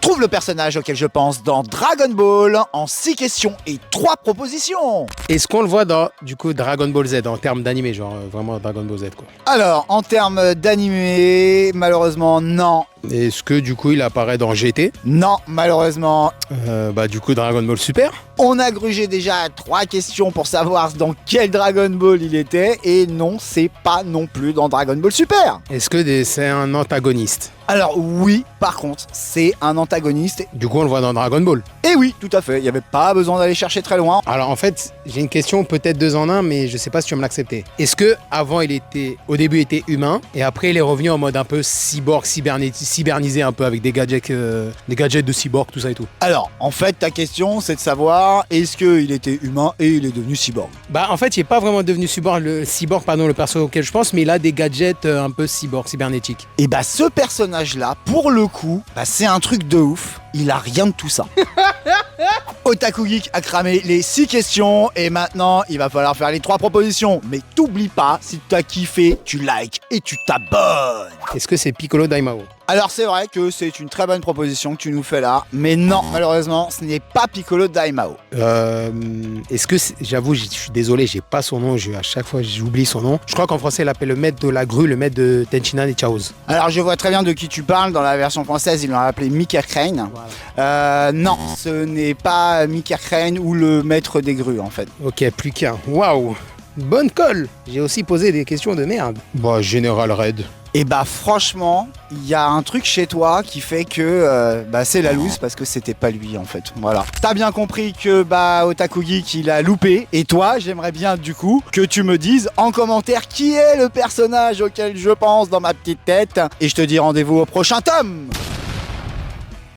Trouve le personnage auquel je pense dans Dragon Ball en 6 questions et 3 propositions. Est-ce qu'on le voit dans, du coup, Dragon Ball Z, en termes d'animé, genre vraiment Dragon Ball Z, quoi? Alors, en termes d'animé, malheureusement, non. Est-ce que, du coup, il apparaît dans GT? Non, malheureusement. Du coup, Dragon Ball Super? On a grugé déjà 3 questions pour savoir dans quel Dragon Ball il était. Et non, c'est pas non plus dans Dragon Ball Super. Est-ce que c'est un antagoniste? Alors oui, par contre, c'est un antagoniste. Du coup, on le voit dans Dragon Ball. Et oui, tout à fait, il n'y avait pas besoin d'aller chercher très loin. Alors en fait, j'ai une question peut-être 2 en 1, mais je sais pas si tu vas me l'accepter. Est-ce que avant au début il était humain et après il est revenu en mode un peu cyborg, cybernisé un peu avec des gadgets de cyborg, tout ça et tout? Alors, en fait, ta question, c'est de savoir est-ce qu'il était humain et il est devenu cyborg? Bah en fait, il est pas vraiment devenu cyborg, le perso auquel je pense, mais il a des gadgets un peu cyborg, cybernétiques. Et bah ce personnage-là, pour le coup, bah, c'est un truc de ouf. Il a rien de tout ça. Otaku Geek a cramé les 6 questions et maintenant il va falloir faire les 3 propositions. Mais t'oublies pas, si tu as kiffé, tu likes et tu t'abonnes. Est-ce que c'est Piccolo Daimao? Alors c'est vrai que c'est une très bonne proposition que tu nous fais là, mais non, malheureusement, ce n'est pas Piccolo Daimao. Est-ce que j'avoue, je suis désolé, j'ai pas son nom, à chaque fois j'oublie son nom. Je crois qu'en français il appelle le maître de la grue, le maître de Tenchinan et Chaoz. Alors je vois très bien de qui tu parles, dans la version française ils l'ont appelé Mickey Crane. Voilà. Non, ce n'est pas Mickey Crane ou le maître des grues en fait. Ok, plus qu'un. Waouh, bonne colle. J'ai aussi posé des questions de merde. Bah, Général Red. Et bah franchement, il y a un truc chez toi qui fait que c'est la loose parce que c'était pas lui en fait. Voilà. T'as bien compris que Otaku Geek il a loupé. Et toi, j'aimerais bien du coup que tu me dises en commentaire qui est le personnage auquel je pense dans ma petite tête. Et je te dis rendez-vous au prochain tome.